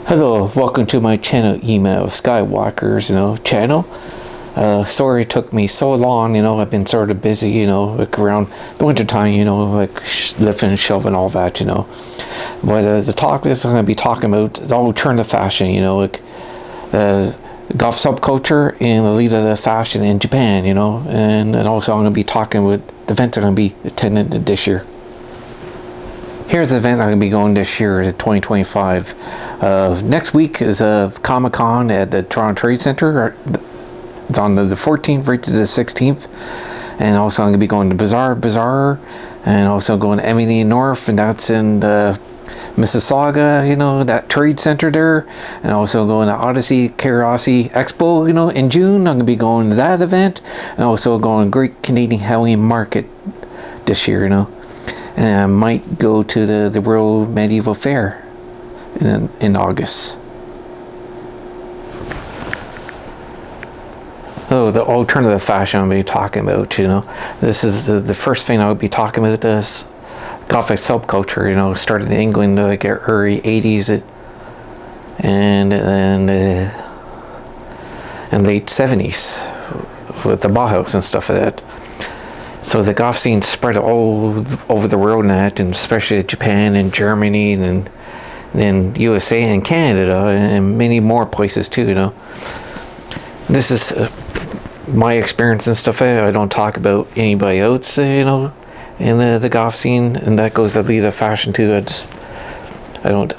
Hello, welcome to my channel, Email Skywalkers, channel. Sorry it took me so long, I've been sort of busy, like around the winter time, like lifting and shelving all that, But the topics I'm going to be talking about is all alternative fashion, like the golf subculture and the lead of the fashion in Japan, and also I'm going to be talking with the events I'm going to be attending this year. Here's the event I'm going to be going this year, 2025. Next week is a Comic-Con at the Toronto Trade Center. It's on the 14th right to the 16th. And also I'm going to be going to Bazaar, and also going to Emily North, and that's in Mississauga, that trade center there. And also going to Odyssey Curiosity Expo, in June. I'm going to be going to that event. And also going to Great Canadian Halloween Market this year, And I might go to the World Medieval Fair in August. Oh, the alternative fashion I'll be talking about, This is the first thing I'll be talking about, this Gothic subculture, started in England like early 80s and late 70s with the Bauhaus and stuff like that. So the goth scene spread all over the world and especially Japan and Germany and then USA and Canada and many more places too, This is my experience and stuff. I don't talk about anybody else, in the goth scene, and that goes to lead of fashion too. I don't,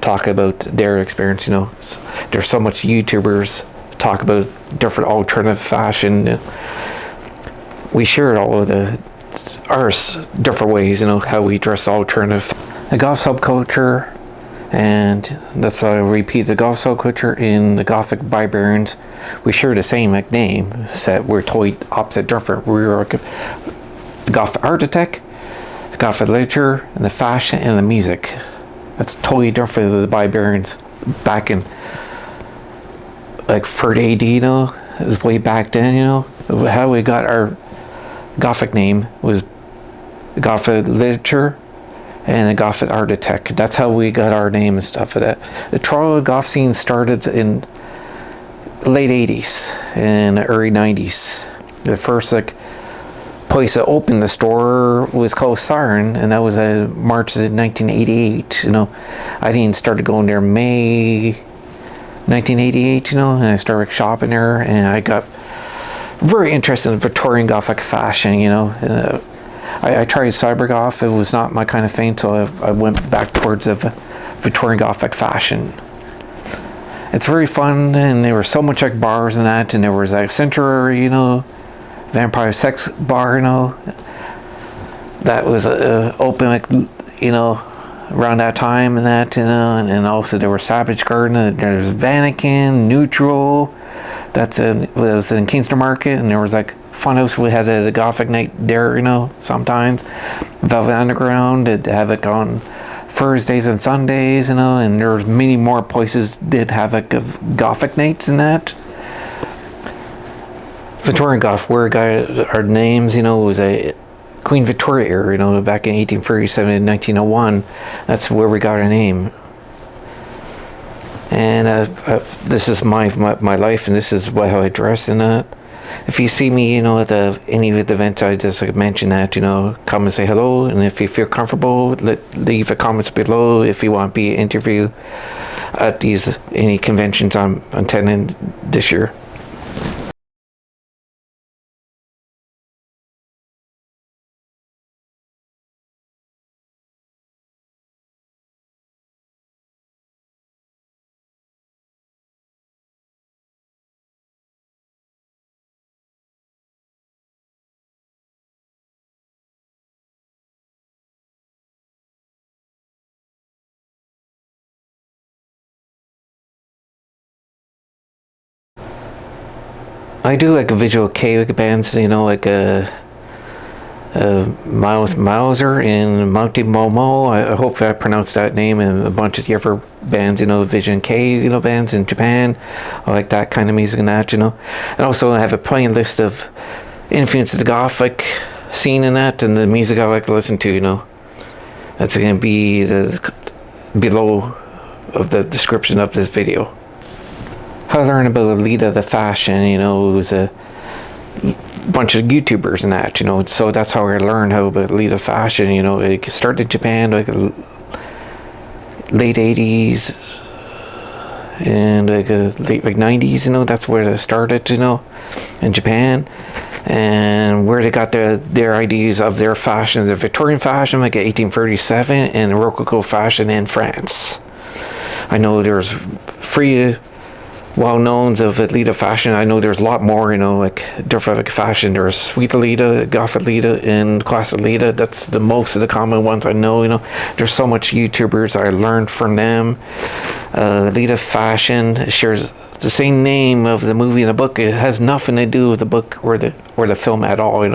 talk about their experience, There's so much YouTubers talk about different alternative fashion. We share all of ours different ways, how we dress alternative. The goth subculture, and that's why I repeat, the goth subculture in the Gothic barbarians, we share the same name, except we're totally opposite different. We're the Gothic architect, the Gothic literature, and the fashion and the music. That's totally different than the barbarians back in like 3rd AD, It was way back then, How we got our Gothic name was Gothic literature and the Gothic architect. That's how we got our name and stuff for that. The Toronto goth scene started in late 80s and early 90s. The first place that opened the store was called Siren, and that was March of 1988. I didn't start going there May 1988. And I started shopping there, and I got very interested in Victorian Gothic fashion, I tried cyber goth. It was not my kind of thing, so I went back towards the Victorian Gothic fashion. It's very fun, and there were so much like bars and that, and there was like Sanctuary, Vampire Sex Bar, that was open, around that time and that, and also there was Savage Garden, and there's Vatican, Neutral. It was in Kingston Market, and there was like Funhouse. We had the Gothic night there, sometimes. Velvet Underground did have it on Thursdays and Sundays, and there was many more places did have like Gothic nights and that. Victorian Goth, where our names, was a Queen Victoria era, back in 1837 and 1901. That's where we got our name. And this is my life, and this is how I dress in that. If you see me, at any of the events, I just mention that, come and say hello. And if you feel comfortable, leave the comments below if you want to be interviewed at any conventions I'm attending this year. I do like visual kei bands, like Miles Mauser and Monty Momo. I hope I pronounced that name, and a bunch of the other bands, Vision K, bands in Japan. I like that kind of music and that, And also I have a playlist of influence of the Gothic scene in that, and the music I like to listen to, That's going to be below of the description of this video. How I learned about Lita the fashion, it was a bunch of YouTubers and that, so that's how I learned how about Lita fashion. It started in Japan like late 80s and late 90s, that's where it started, in Japan, and where they got their ideas of their fashion, the Victorian fashion like 1837 and Rococo fashion in France. I know there's three well-knowns of Lita fashion. I know there's a lot more, like different fashion. There's Sweet Lita, Goth Lita, and Classic Lita. That's the most of the common ones I know. There's so much YouTubers I learned from them. Lita fashion shares the same name of the movie and the book. It has nothing to do with the book or the film at all.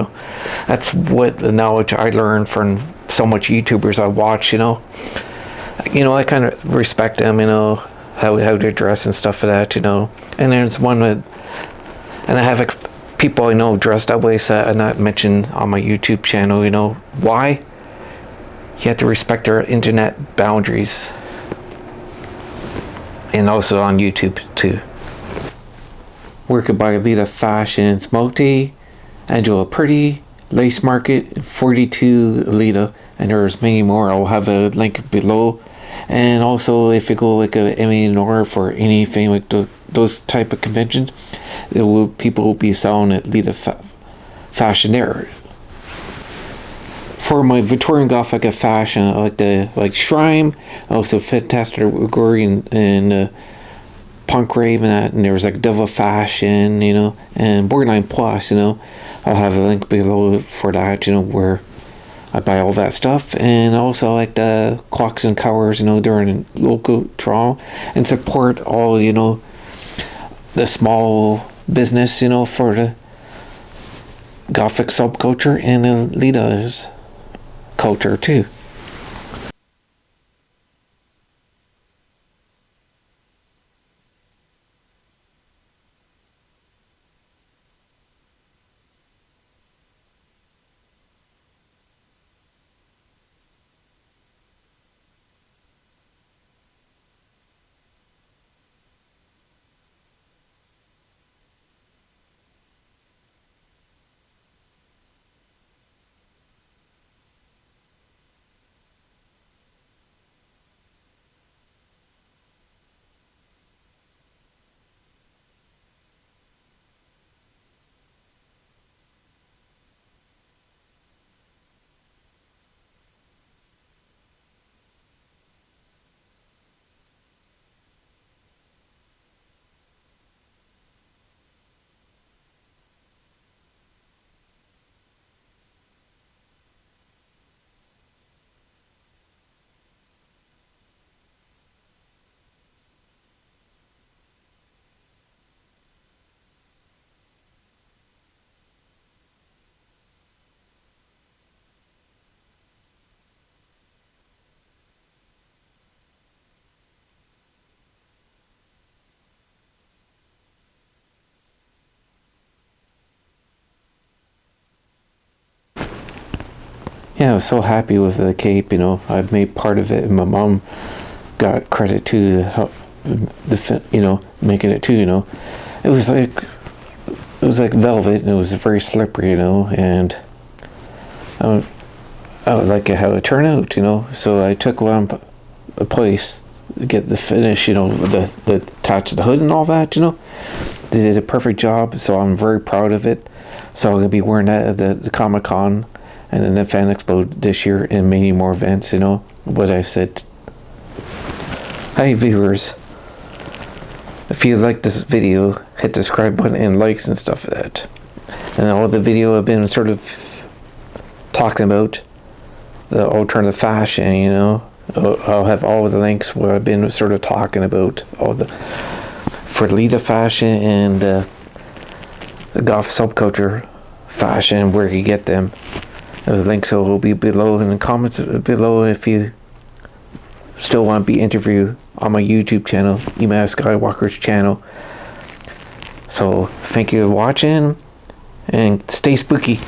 That's what the knowledge I learned from so much YouTubers I watch. I kind of respect them. How they dress and stuff for that, And there's one and I have people I know dressed that way, so I not mentioned on my YouTube channel. Why? You have to respect their internet boundaries, and also on YouTube too. Work by Lita Fashion, Smokey, Angela Pretty, Lace Market, 42 Lita, and there's many more. I'll have a link below. And also, if you go like a MA&R for anything like those type of conventions, people will be selling at Lita fashion there. For my Victorian Gothic fashion, I like Shrine, also Fantastic Gregorian and Punk Rave and that, and there's like Devil Fashion, and Borderline Plus, I'll have a link below for that, where I buy all that stuff, and also like the clocks and towers, during local Toronto, and support all, the small business, for the Gothic subculture and the Lita's culture too. Yeah, I was so happy with the cape, I've made part of it, and my mom got credit too, making it too, It was like velvet, and it was very slippery, and I would like it how it turned out, So I took one a place to get the finish, the attach the hood and all that, They did a perfect job, so I'm very proud of it. So I'm gonna be wearing that at the Comic-Con and then the Fan Expo this year, and many more events, what I said. Hi viewers, if you like this video, hit the subscribe button and likes and stuff like that. And all the video I've been sort of talking about the alternative fashion, I'll have all of the links where I've been sort of talking about all the for Lita fashion and the goth subculture fashion, where you get them. Those links will be below in the comments below if you still want to be interviewed on my YouTube channel, Email Skywalker's channel. So thank you for watching and stay spooky.